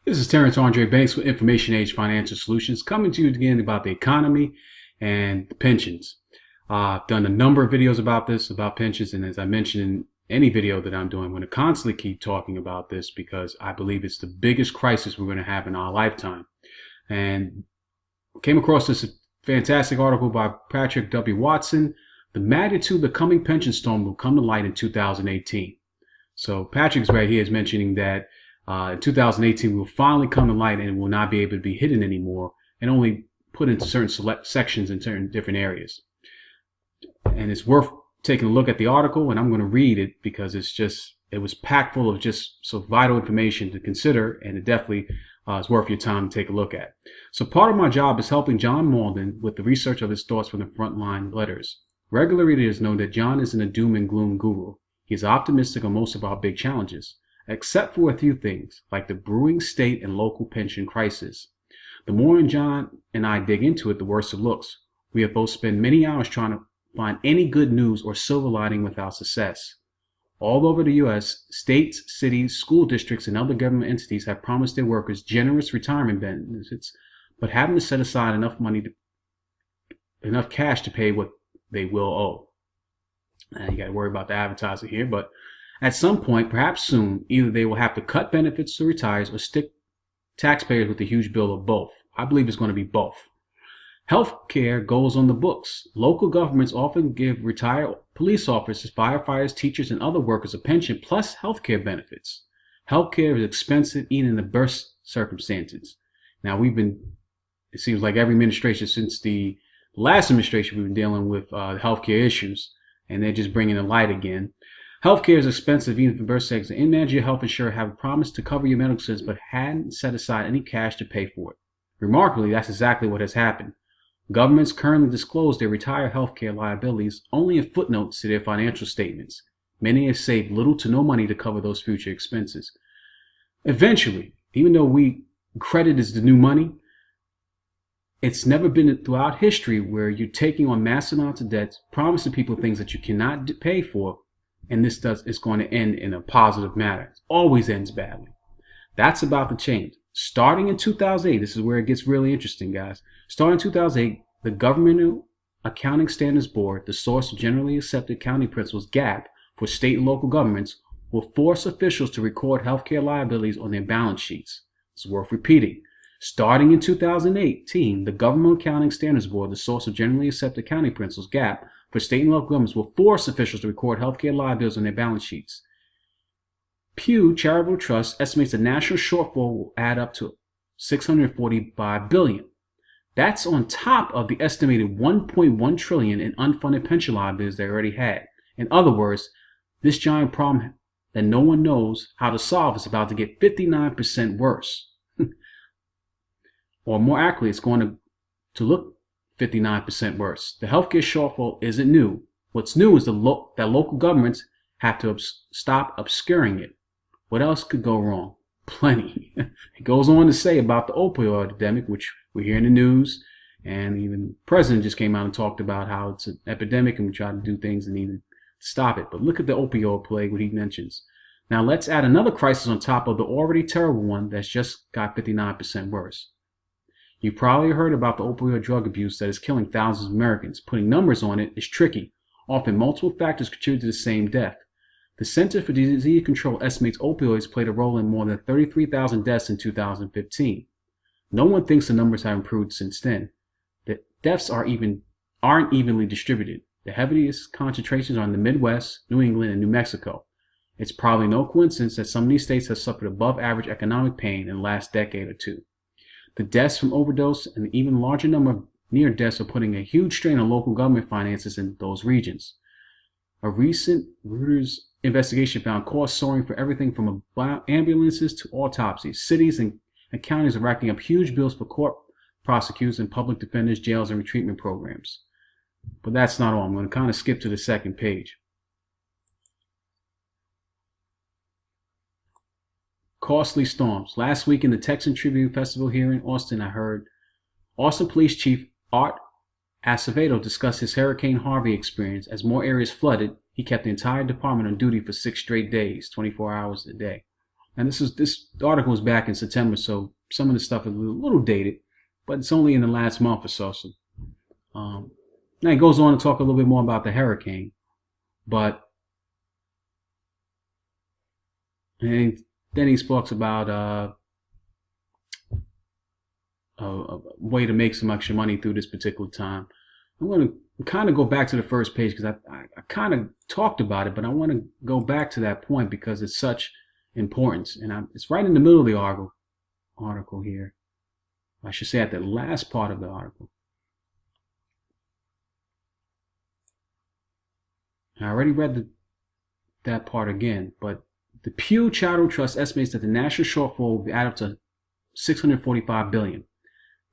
This is Terrence Andre Banks with Information Age Financial Solutions, coming to you again about the economy and pensions. I've done a number of videos about this, about pensions, and as I mentioned in any video that I'm doing, I'm going to constantly keep talking about this because I believe it's the biggest crisis we're going to have in our lifetime. And came across this fantastic article by Patrick W. Watson. The magnitude of the coming pension storm will come to light in 2018. So Patrick's right here is mentioning that in 2018 will finally come to light and will not be able to be hidden anymore and only put into certain select sections in certain different areas. And it's worth taking a look at the article, and I'm going to read it because it was packed full of just so vital information to consider, and it definitely is worth your time to take a look at. So part of my job is helping John Malden with the research of his thoughts from the frontline letters. Regular readers know that John isn't a doom and gloom guru. He's optimistic on most of our big challenges, except for a few things, like the brewing state and local pension crisis. The more John and I dig into it, the worse it looks. We have both spent many hours trying to find any good news or silver lining without success. All over the U.S., states, cities, school districts, and other government entities have promised their workers generous retirement benefits, but having to set aside enough cash to pay what they will owe. You got to worry about the advertiser here, but at some point, perhaps soon, either they will have to cut benefits to retirees or stick taxpayers with a huge bill of both. I believe it's going to be both. Health care goes on the books. Local governments often give retired police officers, firefighters, teachers, and other workers a pension plus health care benefits. Health care is expensive even in the best circumstances. Now, it seems like every administration since the last administration, we've been dealing with health care issues, and they're just bringing the light again. Healthcare is expensive even for birth sectors. And your health insurer have promised to cover your medical expenses but hadn't set aside any cash to pay for it. Remarkably, that's exactly what has happened. Governments currently disclose their retired healthcare liabilities only in footnotes to their financial statements. Many have saved little to no money to cover those future expenses. Eventually, even though credit is the new money, it's never been throughout history where you're taking on massive amounts of debt, promising people things that you cannot pay for, and this is going to end in a positive manner. It always ends badly. That's about to change. Starting in 2008, this is where it gets really interesting, guys. Starting in 2008, the Governmental Accounting Standards Board, the source of generally accepted accounting principles, GAAP, for state and local governments, will force officials to record healthcare liabilities on their balance sheets. It's worth repeating. Starting in 2018, the Governmental Accounting Standards Board, the source of generally accepted accounting principles, GAAP, for state and local governments, will force officials to record healthcare liabilities on their balance sheets. Pew Charitable Trusts estimates the national shortfall will add up to $645 billion. That's on top of the estimated $1.1 trillion in unfunded pension liabilities they already had. In other words, this giant problem that no one knows how to solve is about to get 59% worse. Or more accurately, it's going to look 59% worse. The healthcare shortfall isn't new. What's new is that local governments have to stop obscuring it. What else could go wrong? Plenty. It goes on to say about the opioid epidemic, which we hear in the news, and even the president just came out and talked about how it's an epidemic and we try to do things and even stop it. But look at the opioid plague, what he mentions. Now let's add another crisis on top of the already terrible one that's just got 59% worse. You probably heard about the opioid drug abuse that is killing thousands of Americans. Putting numbers on it is tricky. Often multiple factors contribute to the same death. The Center for Disease Control estimates opioids played a role in more than 33,000 deaths in 2015. No one thinks the numbers have improved since then. The deaths aren't evenly distributed. The heaviest concentrations are in the Midwest, New England, and New Mexico. It's probably no coincidence that some of these states have suffered above average economic pain in the last decade or two. The deaths from overdose and an even larger number of near deaths are putting a huge strain on local government finances in those regions. A recent Reuters investigation found costs soaring for everything from ambulances to autopsies. Cities and counties are racking up huge bills for court prosecutors and public defenders, jails, and retreatment programs. But that's not all. I'm going to kind of skip to the second page. Costly storms. Last week in the Texan Tribune Festival here in Austin, I heard Austin Police Chief Art Acevedo discuss his Hurricane Harvey experience. As more areas flooded, he kept the entire department on duty for 6 straight days, 24 hours a day. And this article is back in September, so some of the stuff is a little dated, but it's only in the last month or so. Now it goes on to talk a little bit more about the hurricane, but and then he talks about a way to make some extra money through this particular time. I'm going to kind of go back to the first page because I kind of talked about it, but I want to go back to that point because it's such importance, and it's right in the middle of the article here. I should say at the last part of the article. I already read that part again, but the Pew Charitable Trust estimates that the national shortfall will be added up to $645 billion.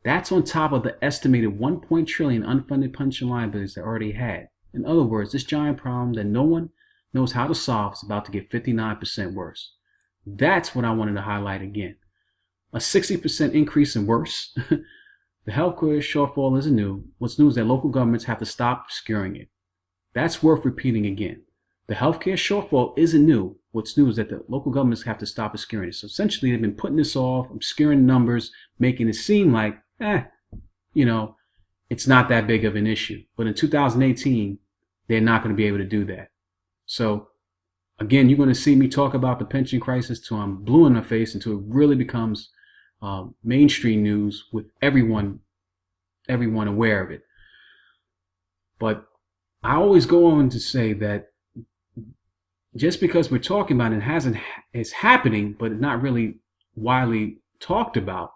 That's on top of the estimated $1 trillion unfunded pension liabilities they already had. In other words, this giant problem that no one knows how to solve is about to get 59% worse. That's what I wanted to highlight again. A 60% increase in worse. The healthcare shortfall isn't new. What's new is that local governments have to stop obscuring it. That's worth repeating again. The healthcare shortfall isn't new. What's new is that the local governments have to stop obscuring it. So essentially, they've been putting this off, obscuring numbers, making it seem like, it's not that big of an issue. But in 2018, they're not going to be able to do that. So again, you're going to see me talk about the pension crisis till I'm blue in the face, until it really becomes mainstream news with everyone aware of it. But I always go on to say that just because we're talking about it, it's happening, but it's not really widely talked about,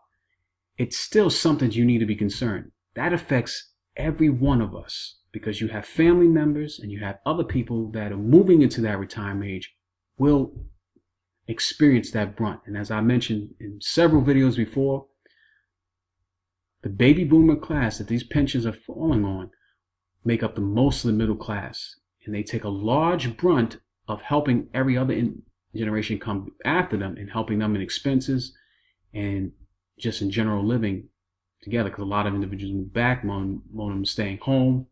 it's still something you need to be concerned. That affects every one of us because you have family members and you have other people that are moving into that retirement age will experience that brunt. And as I mentioned in several videos before, the baby boomer class that these pensions are falling on make up the most of the middle class, and they take a large brunt of helping every other generation come after them and helping them in expenses and just in general living together, because a lot of individuals move back, most of them staying home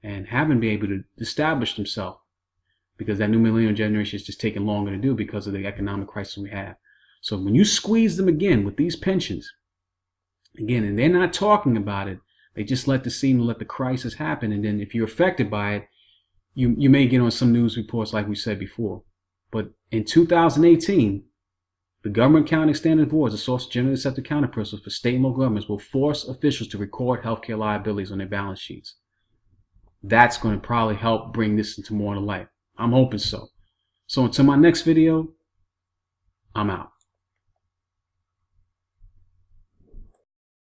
and haven't been able to establish themselves because that new millennial generation is just taking longer to do because of the economic crisis we have. So when you squeeze them again with these pensions, again, and they're not talking about it, they just let the crisis happen, and then if you're affected by it, you may get on some news reports like we said before. But in 2018, the Governmental Accounting Standards Boar, a source of generally accepted accounting principles for state and local governments, will force officials to record healthcare liabilities on their balance sheets. That's going to probably help bring this into more to light. I'm hoping so. So until my next video, I'm out.